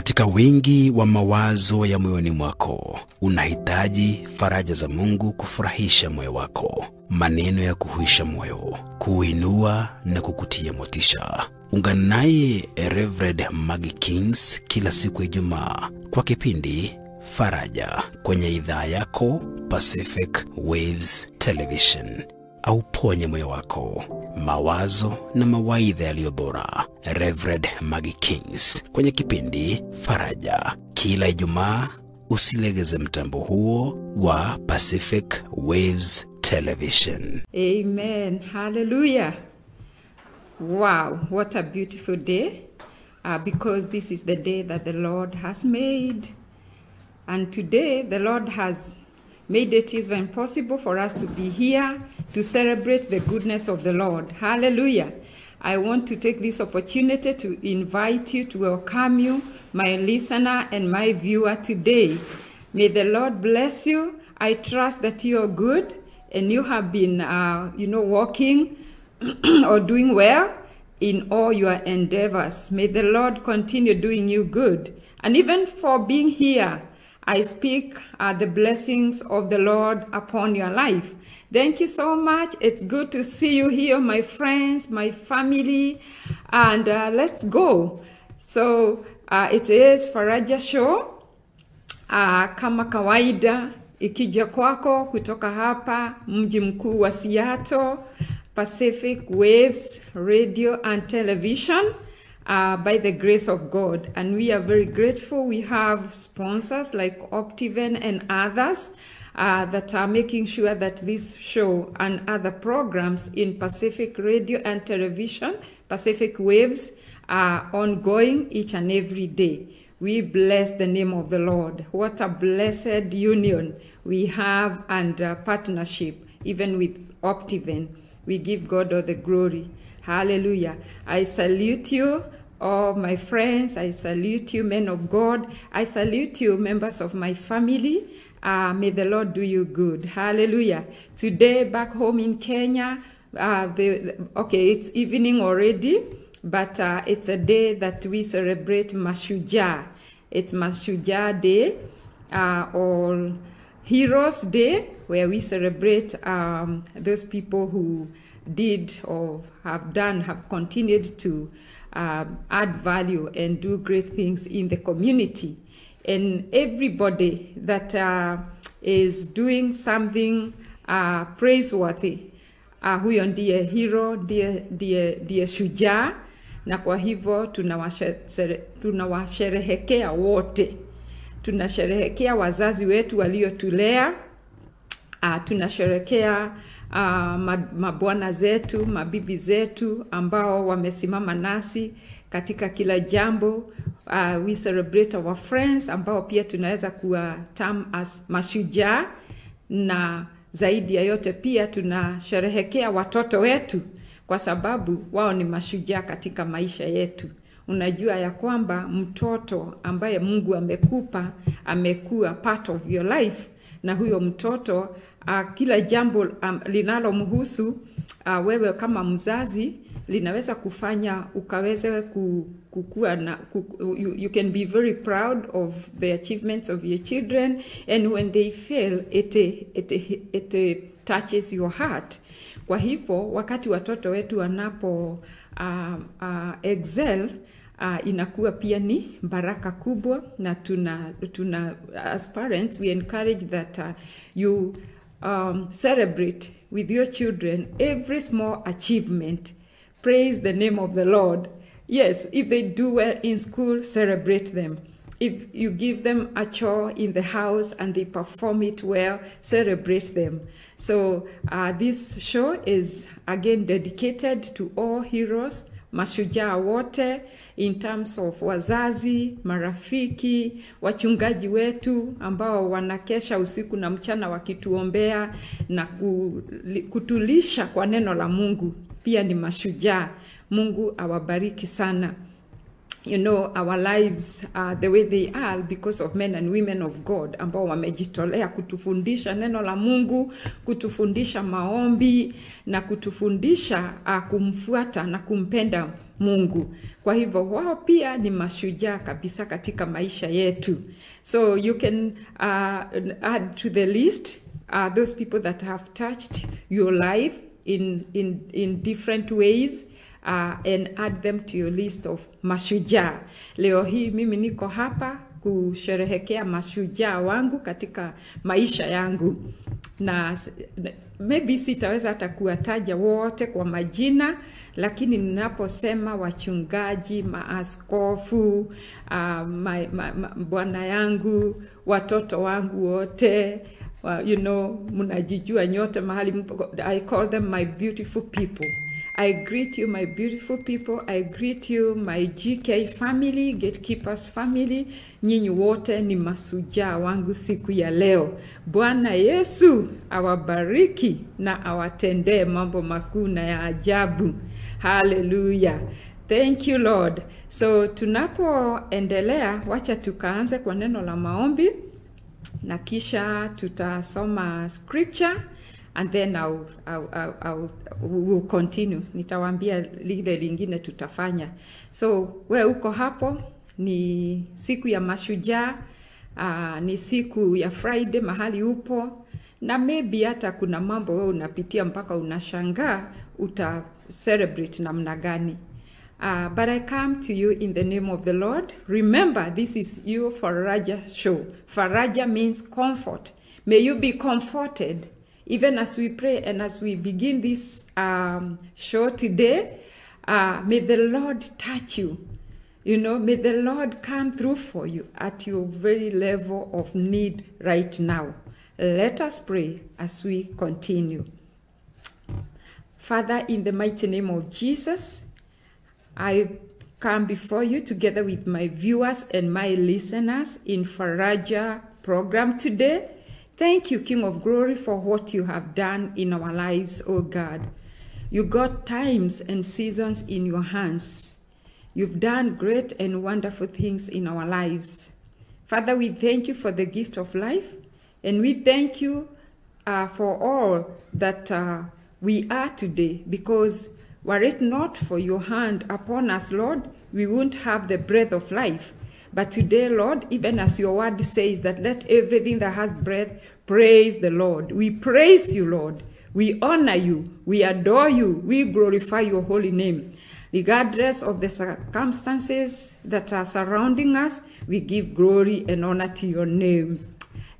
Katika wingi wa mawazo ya moyoni mwako, unahitaji faraja za Mungu kufurahisha moyo wako, maneno ya kuhuisha moyo, kuinua na kukutia motisha. Ungana naye Rev.Maggie kila siku ya Ijumaa kwa kipindi Faraja kwenye idhaa yako Pacific Waves Television. Au ponye moyo wako, mawazo na mawaidha yaliyo bora. Rev.Maggie kwenye kipindi Faraja kila Ijumaa. Usilegeze mtambo huo wa Pacific Waves Television. Amen. Hallelujah. Wow, what a beautiful day. Because this is the day that the Lord has made. And today the Lord has made it even possible for us to be here to celebrate the goodness of the Lord. Hallelujah. I want to take this opportunity to invite you, to welcome you, my listener and my viewer today. May the Lord bless you. I trust that you are good and you have been, walking or doing well in all your endeavors. May the Lord continue doing you good. And even for being here, I speak the blessings of the Lord upon your life. Thank you so much. It's good to see you here, my friends, my family. And let's go. So it is Faraja Show. Kama kawaida, ikija kwako kutoka hapa, mji mkuu wa Seattle, Pacific Waves Radio and Television. By the grace of God. And we are very grateful. We have sponsors like Optiven and others that are making sure that this show and other programs in Pacific Radio and Television, Pacific Waves, are ongoing each and every day. We bless the name of the Lord. What a blessed union we have and partnership, even with Optiven. We give God all the glory. Hallelujah. I salute you, all my friends. I salute you, men of God. I salute you, members of my family. May the Lord do you good. Hallelujah. Today, back home in Kenya, it's evening already, but it's a day that we celebrate Mashujaa. It's Mashujaa Day, or Heroes Day, where we celebrate those people who did or have continued to add value and do great things in the community. And everybody that is doing something praiseworthy, huyo ndiye hero, ndiye shujaa, na kwa hivyo tunawasherehekea wote. Tunasherehekea wazazi wetu waliotulea, tunasherehekea mabwana zetu, mabibi zetu ambao wamesimama nasi katika kila jambo. We celebrate our friends ambao pia tunaweza kuwa term as mashujaa, na zaidi ya yote pia tunasherehekea watoto wetu kwa sababu wao ni mashujaa katika maisha yetu. Unajua ya kwamba mtoto ambaye Mungu amekupa amekuwa part of your life, na huyo mtoto kila jambo linalomhusu wewe kama mzazi linaweza kufanya ukaweze kukua na you can be very proud of the achievements of your children, and when they fail it touches your heart. Kwa hivyo wakati watoto wetu wanapo excel, inakuwa pia ni baraka kubwa, na tuna as parents we encourage that you celebrate with your children every small achievement. Praise the name of the Lord. Yes, if they do well in school, celebrate them. If you give them a chore in the house and they perform it well, celebrate them. So this show is again dedicated to all heroes, mashujaa wote, in terms of wazazi, marafiki, wachungaji wetu ambao wanakesha usiku na mchana wakituombea na kutulisha kwa neno la Mungu, pia ni mashujaa. Mungu awabariki sana. you know, our lives are the way they are because of men and women of God ambao wamejitolea kutufundisha neno la Mungu, kutufundisha maombi na kutufundisha kumfuata na kumpenda Mungu. Kwa hivyo wao pia ni mashujaa kabisa katika maisha yetu. So you can add to the list those people that have touched your life in different ways. And add them to your list of mashujaa. Leo hii mimi niko hapa kusherehekea mashujaa wangu katika maisha yangu. Na maybe sitaweza hata kuwataja wote kwa majina, lakini ninaposema wachungaji, maaskofu, bwana yangu, watoto wangu wote, you know, mnajijua nyote mahali, I call them my beautiful people. I greet you, my beautiful people. I greet you, my GK family, Gatekeepers family. Nyinyi wote ni mashujaa wangu siku ya leo. Bwana Yesu awabariki na awatendee mambo makuu na ya ajabu. Hallelujah. Thank you, Lord. So tunapoendelea, wacha tukaanze kwa neno la maombi na kisha tutasoma scripture. And then we'll continue. Nitawaambia lile lingine tutafanya. So we uko hapo, ni siku ya mashujaa, ni siku ya Friday mahali upo, na maybe hata kuna mambo wewe unapitia mpaka unashangaa uta celebrate namna gani. But I come to you in the name of the Lord. Remember, this is your Faraja show. Faraja means comfort. May you be comforted. Even as we pray and as we begin this show today, may the Lord touch you. You know, may the Lord come through for you at your very level of need right now. Let us pray as we continue. Father, in the mighty name of Jesus, I come before you together with my viewers and my listeners in Faraja program today. Thank you, King of Glory, for what you have done in our lives, oh God. You got times and seasons in your hands. You've done great and wonderful things in our lives. Father, we thank you for the gift of life, and we thank you for all that we are today, because were it not for your hand upon us, Lord, we wouldn't have the breath of life. But today, Lord, even as your word says that let everything that has breath praise the Lord. We praise you, Lord. We honor you. We adore you. We glorify your holy name. Regardless of the circumstances that are surrounding us, we give glory and honor to your name.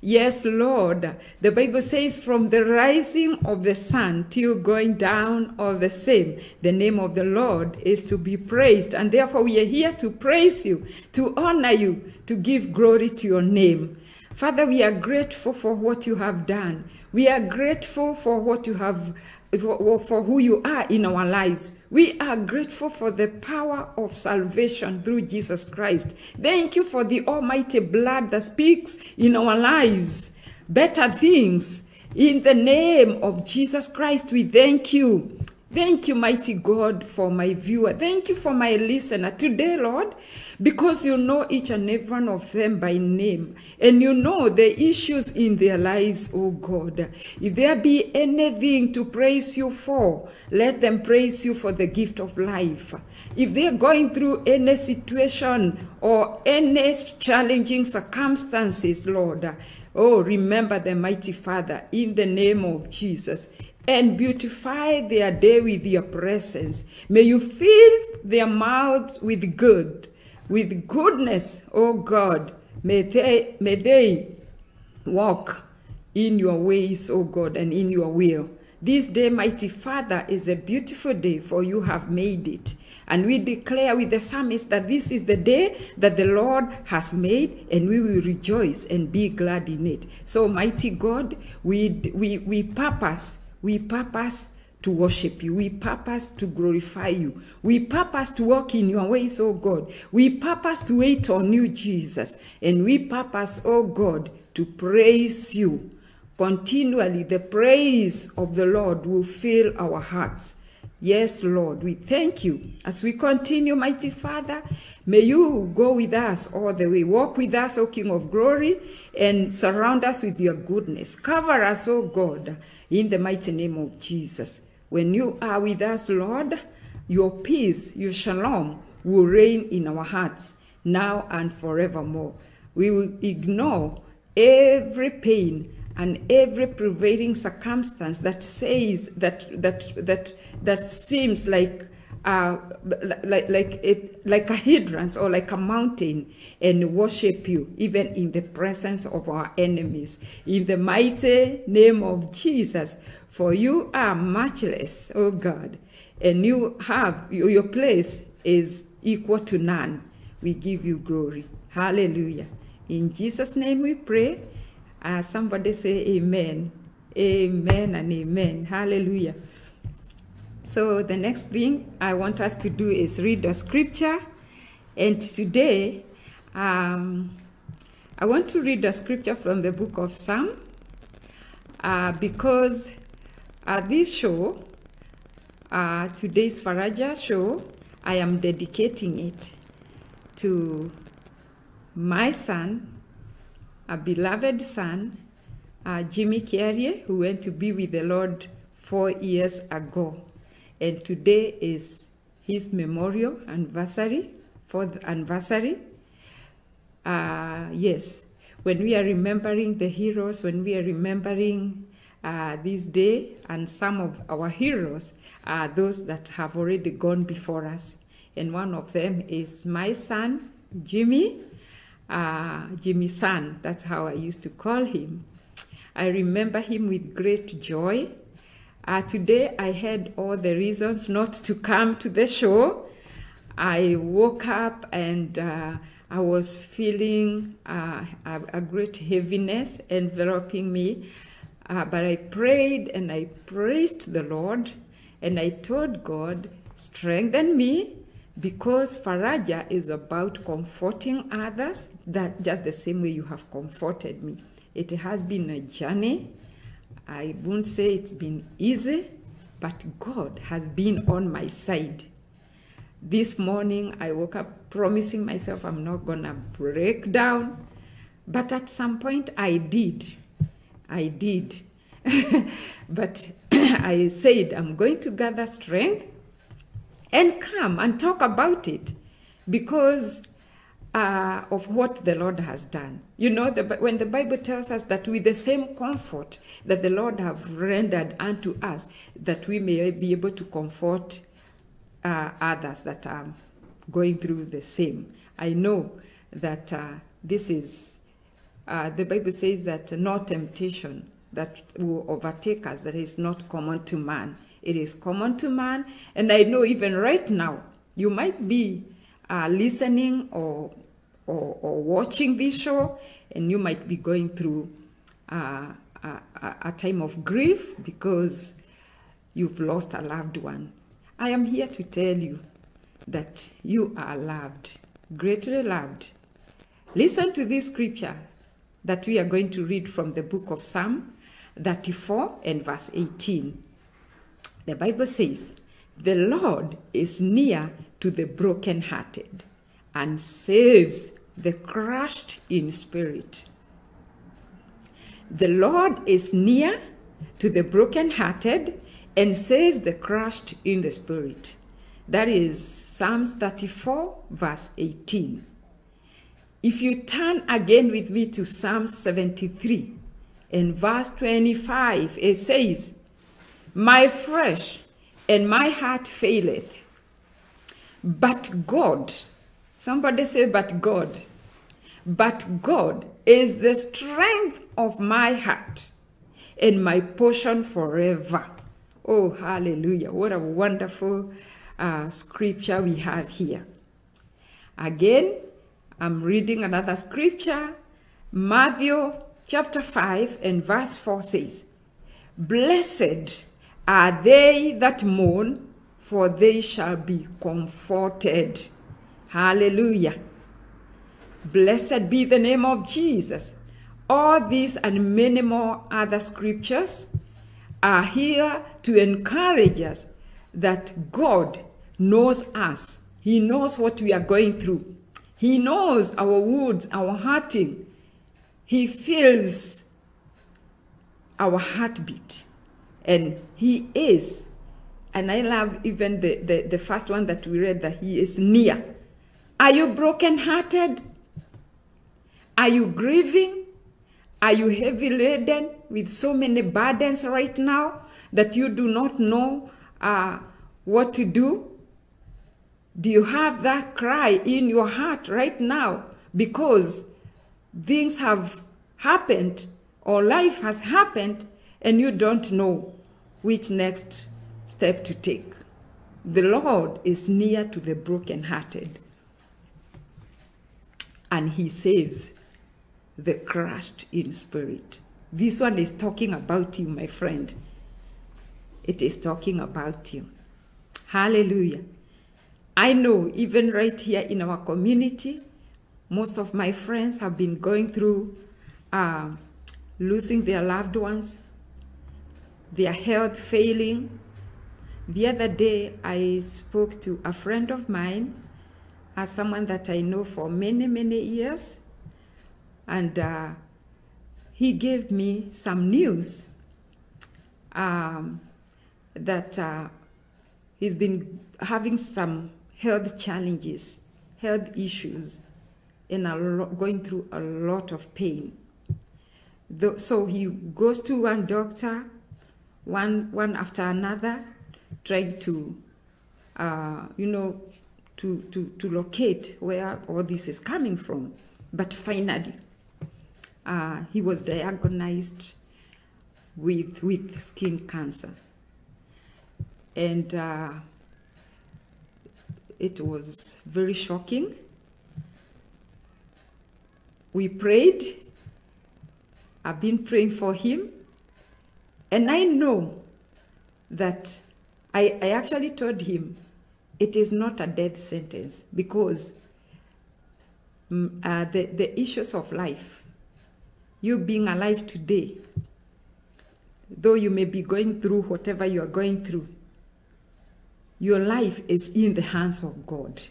Yes, Lord. The Bible says from the rising of the sun till going down of the same, the name of the Lord is to be praised. And therefore we are here to praise you, to honor you, to give glory to your name. Father, we are grateful for what you have done. We are grateful for what you have, for who you are in our lives. We are grateful for the power of salvation through Jesus Christ. Thank you for the almighty blood that speaks in our lives better things. In the name of Jesus Christ, we thank you. Thank you, mighty God, for my viewer. Thank you for my listener today, Lord, because you know each and every one of them by name, and you know the issues in their lives, oh God. If there be anything to praise you for, let them praise you for the gift of life. If they're going through any situation or any challenging circumstances, Lord, oh, remember the mighty Father in the name of Jesus. And beautify their day with your presence. May you fill their mouths with goodness, oh God. May they walk in your ways, oh God, and in your will. This day, mighty Father, is a beautiful day, for you have made it. And we declare with the psalmist that this is the day that the Lord has made, and we will rejoice and be glad in it. So, mighty God, we purpose to worship you. We purpose to glorify you. We purpose to walk in your ways, oh God. We purpose to wait on you, Jesus. And we purpose, oh God, to praise you. Continually, the praise of the Lord will fill our hearts. Yes, Lord, we thank you. As we continue, mighty Father, may you go with us all the way. Walk with us, O King of glory, and surround us with your goodness. Cover us, O God, in the mighty name of Jesus. When you are with us, Lord, your peace, your shalom will reign in our hearts now and forevermore. We will ignore every pain and every prevailing circumstance that says that seems like a hindrance or like a mountain, and worship you even in the presence of our enemies. In the mighty name of Jesus, for you are matchless, oh God, and you have your place is equal to none. We give you glory. Hallelujah. In Jesus' name we pray. Somebody say amen. Amen and amen. Hallelujah. So the next thing I want us to do is read the scripture. And today, I want to read the scripture from the book of Psalm, because this show, today's Faraja show, I am dedicating it to my son, a beloved son, Jimmy Carrier, who went to be with the Lord 4 years ago. And today is his memorial anniversary, 4th anniversary. Yes, when we are remembering the heroes, when we are remembering this day, and some of our heroes are those that have already gone before us. And one of them is my son, Jimmy. Jimmy's son, that's how I used to call him. I remember him with great joy. Today I had all the reasons not to come to the show. I woke up and I was feeling a great heaviness enveloping me. But I prayed and I praised the Lord, and I told God, strengthen me, because Faraja is about comforting others, that just the same way you have comforted me. It has been a journey. I won't say it's been easy, but God has been on my side. This morning I woke up promising myself I'm not gonna break down, but at some point I did. But I said I'm going to gather strength and come and talk about it because of what the Lord has done. You know, when the Bible tells us that with the same comfort that the Lord have rendered unto us, that we may be able to comfort others that are going through the same. I know that this is, the Bible says that no temptation that will overtake us that is not common to man. It is common to man, and I know even right now, you might be listening or watching this show, and you might be going through a time of grief because you've lost a loved one. I am here to tell you that you are loved, greatly loved. Listen to this scripture that we are going to read from the book of Psalm 34 and verse 18. The Bible says, the Lord is near to the brokenhearted and saves the crushed in spirit. The Lord is near to the brokenhearted and saves the crushed in the spirit. That is Psalms 34 verse 18. If you turn again with me to Psalm 73 and verse 25, it says, my flesh and my heart faileth, but God, somebody say, but God is the strength of my heart and my portion forever. Oh, hallelujah. What a wonderful scripture we have here. Again, I'm reading another scripture. Matthew chapter 5 and verse 4 says, blessed are they that mourn, for they shall be comforted. Hallelujah. Blessed be the name of Jesus. All these and many more other scriptures are here to encourage us that God knows us. He knows what we are going through. He knows our wounds, our hurting. He feels our heartbeat. And he is. And I love even the first one that we read, that he is near. Are you brokenhearted? Are you grieving? Are you heavy laden with so many burdens right now that you do not know what to do? Do you have that cry in your heart right now because things have happened or life has happened and you don't know which next step to take? The Lord is near to the brokenhearted, and he saves the crushed in spirit. This one is talking about you, my friend. It is talking about you. Hallelujah. I know even right here in our community, most of my friends have been going through losing their loved ones, their health failing. The other day, I spoke to a friend of mine, someone that I know for many, many years, and he gave me some news that he's been having some health challenges, health issues, and going through a lot of pain. So he goes to one doctor, one after another, trying to, to locate where all this is coming from. But finally, he was diagnosed with skin cancer. And it was very shocking. We prayed. I've been praying for him. And I know that I actually told him it is not a death sentence, because the issues of life, you being alive today, though you may be going through whatever you are going through, your life is in the hands of God.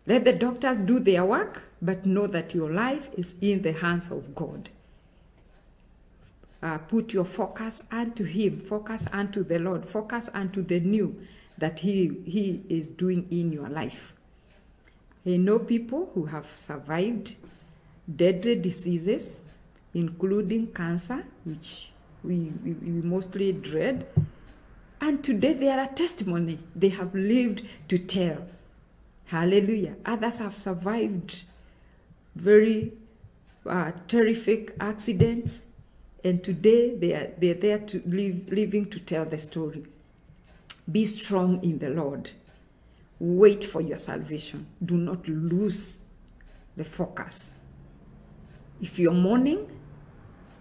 Let the doctors do their work, but know that your life is in the hands of God. Put your focus unto him, focus unto the Lord, focus unto the new that he is doing in your life. I know people who have survived deadly diseases, including cancer, which we mostly dread. And today they are a testimony. They have lived to tell. Hallelujah. Others have survived very terrific accidents. And today they're there to living to tell the story. Be strong in the Lord. Wait for your salvation. Do not lose the focus. If you're mourning,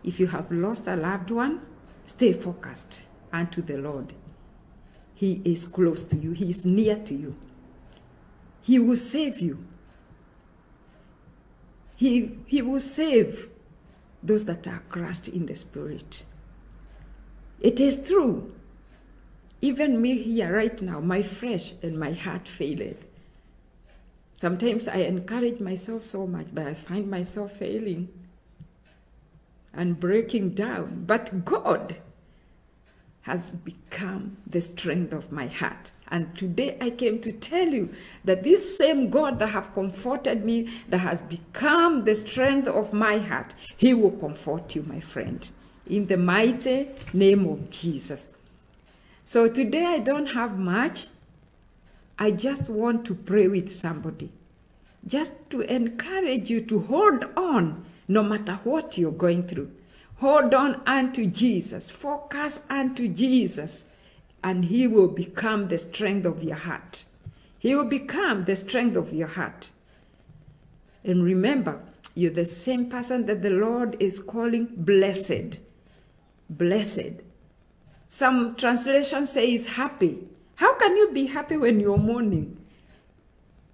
if you have lost a loved one, stay focused unto the Lord. He is close to you. He is near to you. He will save you. He will save those that are crushed in the spirit. It is true. Even me here right now, my flesh and my heart faileth. Sometimes I encourage myself so much, but I find myself failing and breaking down. But God has become the strength of my heart. And today I came to tell you that this same God that has comforted me, that has become the strength of my heart, he will comfort you, my friend, in the mighty name of Jesus. So today I don't have much. I just want to pray with somebody, just to encourage you to hold on no matter what you're going through. Hold on unto Jesus. Focus unto Jesus. And he will become the strength of your heart. He will become the strength of your heart. And remember, you're the same person that the Lord is calling blessed. Blessed. Some translation says happy. How can you be happy when you're mourning?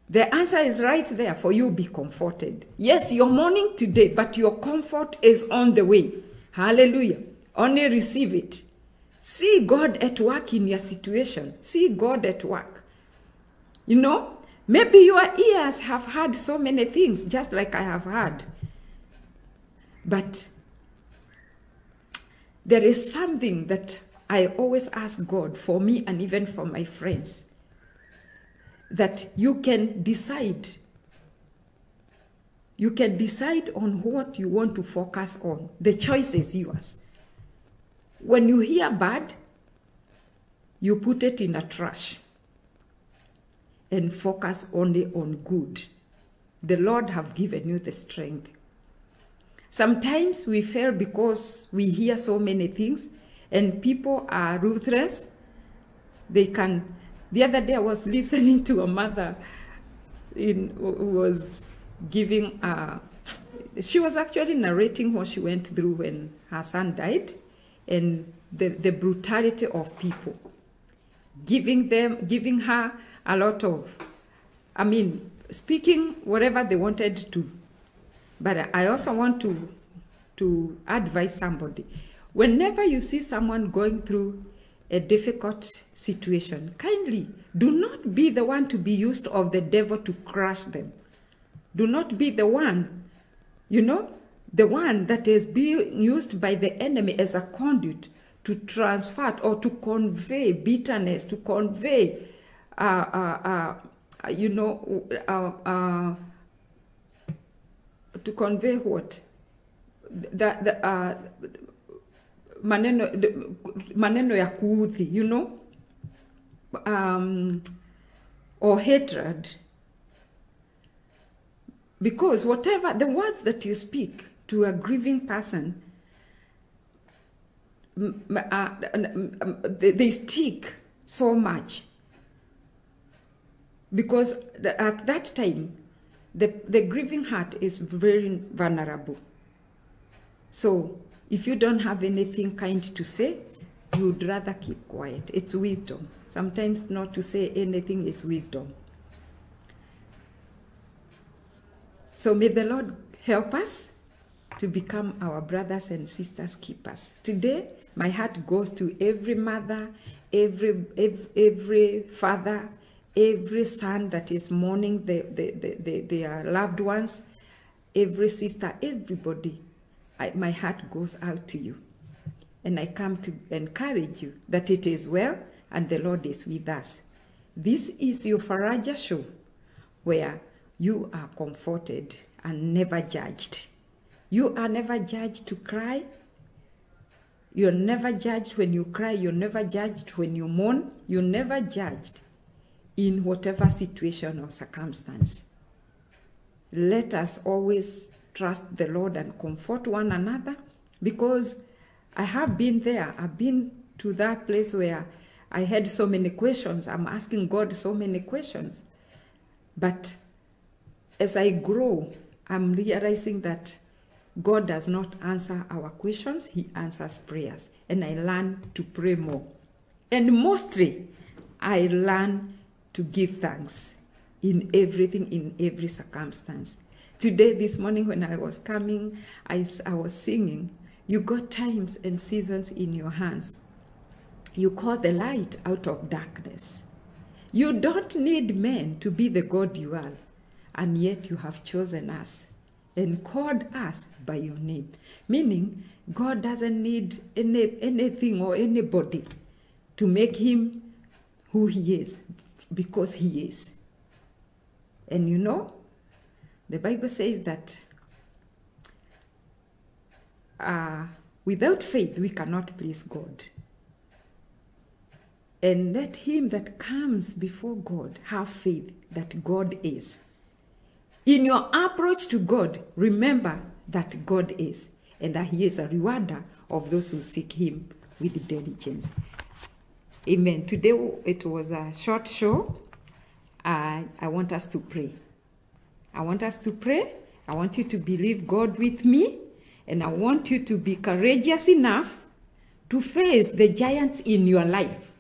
The answer is right there for you. Be comforted. Yes, you're mourning today, but your comfort is on the way. Hallelujah. Only receive it. See God at work in your situation. See God at work. You know, maybe your ears have heard so many things, just like I have heard. But there is something that I always ask God for me and even for my friends, that you can decide. You can decide on what you want to focus on. The choice is yours. When you hear bad, you put it in a trash and focus only on good. The Lord have given you the strength. Sometimes we fail because we hear so many things and people are ruthless. The other day I was listening to a mother who was giving, she was actually narrating what she went through when her son died, and the brutality of people, giving her a lot of, speaking whatever they wanted to. But I also want to advise somebody, whenever you see someone going through a difficult situation, kindly do not be the one to be used of the devil to crush them. Do not be the one, the one that is being used by the enemy as a conduit to transfer or to convey bitterness, to convey, to convey what? Maneno ya kuudhi, or hatred. Because whatever the words that you speak to a grieving person, they stick so much. Because at that time, the grieving heart is very vulnerable. So if you don't have anything kind to say, you would rather keep quiet. It's wisdom. Sometimes not to say anything is wisdom. So may the Lord help us to become our brothers and sisters keepers. Today, my heart goes to every mother, every father, every son that is mourning their loved ones, every sister, everybody. My heart goes out to you. And I come to encourage you that it is well and the Lord is with us. This is your Faraja show, where you are comforted and never judged. You are never judged to cry. You're never judged when you cry. You're never judged when you mourn. You're never judged in whatever situation or circumstance. Let us always trust the Lord and comfort one another, because I have been there. I've been to that place where I had so many questions. I'm asking God so many questions. But as I grow, I'm realizing that God does not answer our questions. He answers prayers. And I learn to pray more. And mostly, I learn to give thanks in everything, in every circumstance. Today, this morning, when I was coming, I was singing, you got times and seasons in your hands. You call the light out of darkness. You don't need men to be the God you are, and yet you have chosen us and called us by your name. Meaning, God doesn't need anything or anybody to make him who he is, because he is. And the Bible says that without faith, we cannot please God. And let him that comes before God have faith that God is. In your approach to God, remember that God is, and that he is a rewarder of those who seek him with diligence. Amen. Today, it was a short show. I want us to pray. I want us to pray. I want you to believe God with me, and I want you to be courageous enough to face the giants in your life.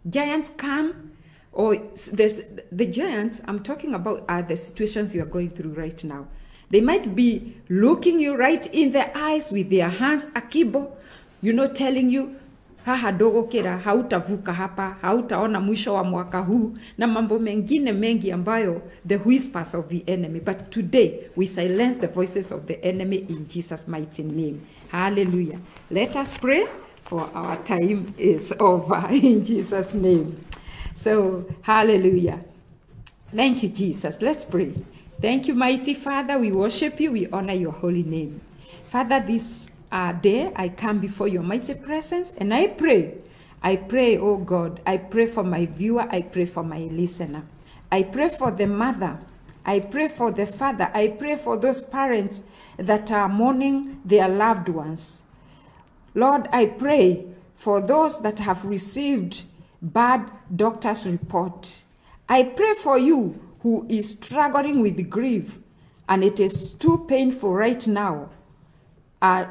Giants come, or the giants I'm talking about are the situations you are going through right now. They might be looking you right in the eyes with their hands akimbo, telling you, haha ndũgũkĩra, hautavuka hapa, hautaona mwisho wa mwaka huu, na mambo mengine mengi ambayo the whispers of the enemy. But today we silence the voices of the enemy in Jesus' mighty name. Hallelujah. Let us pray, for our time is over in Jesus' name. So, hallelujah. Thank you, Jesus. Let's pray. Thank you, mighty Father. We worship you. We honor your holy name. Father, this day I come before your mighty presence, and I pray, oh God, I pray for my viewer, I pray for my listener. I pray for the mother, I pray for the father, I pray for those parents that are mourning their loved ones. Lord, I pray for those that have received bad doctor's report. I pray for you who is struggling with grief, and it is too painful right now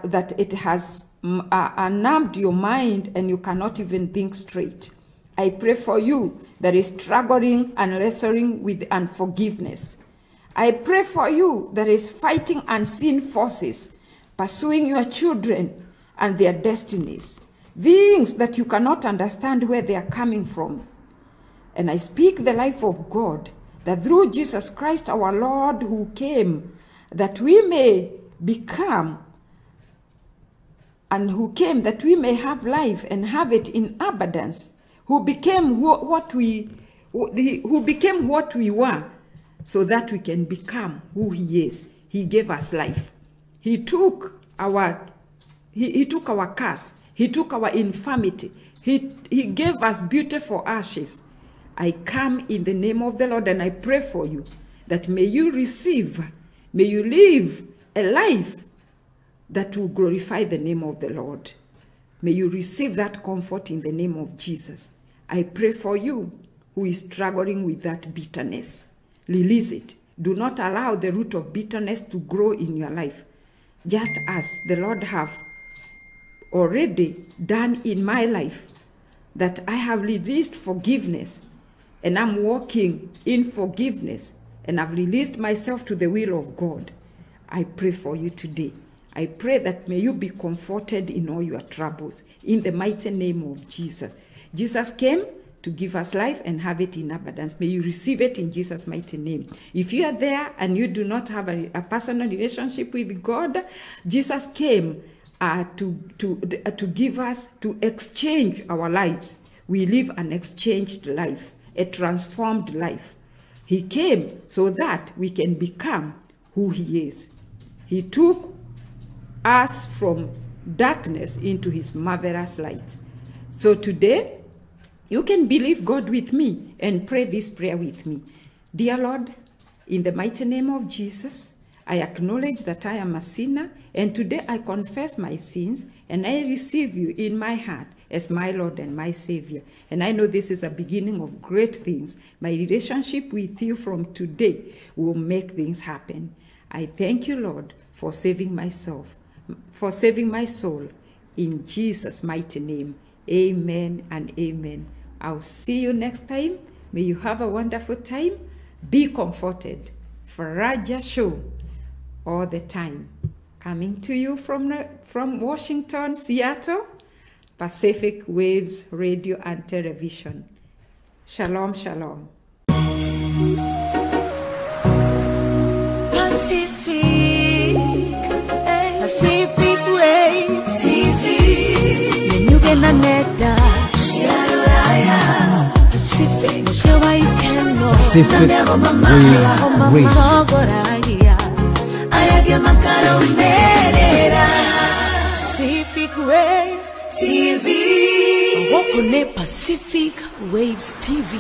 that it has numbed your mind and you cannot even think straight. I pray for you that is struggling and wrestling with unforgiveness. I pray for you that is fighting unseen forces, pursuing your children and their destinies, things that you cannot understand where they are coming from. And I speak the life of God, that through Jesus Christ our Lord, who came that we may become, and who came that we may have life and have it in abundance, who became what we were, so that we can become who he is. He gave us life. He took our curse. He took our infirmity. He gave us beautiful ashes. I come in the name of the Lord, and I pray for you that may you receive, may you live a life that will glorify the name of the Lord. May you receive that comfort in the name of Jesus. I pray for you who is struggling with that bitterness. Release it. Do not allow the root of bitterness to grow in your life. Just as the Lord have already done in my life, that I have released forgiveness, and I'm walking in forgiveness, and I've released myself to the will of God. I pray for you today. I pray that may you be comforted in all your troubles, in the mighty name of Jesus. Jesus came to give us life and have it in abundance. May you receive it in Jesus' mighty name. If you are there and you do not have a personal relationship with God, Jesus came to give us, to exchange our lives. We live an exchanged life, a transformed life. He came so that we can become who he is. He took us from darkness into his marvelous light. So today, you can believe God with me and pray this prayer with me. Dear Lord, in the mighty name of Jesus, I acknowledge that I am a sinner, and today I confess my sins, and I receive you in my heart as my Lord and my Savior. And I know this is a beginning of great things. My relationship with you from today will make things happen. I thank you, Lord, for saving my soul. In Jesus' mighty name. Amen and amen. I'll see you next time. May you have a wonderful time. Be comforted. Faraja Show all the time. Coming to you from Washington, Seattle, Pacific Waves Radio and Television. Shalom, shalom. Pacific Waves TV. Naneda Shiaraya Pacific Pacific Waves Radio. Pacific Waves TV. Pacific Waves TV.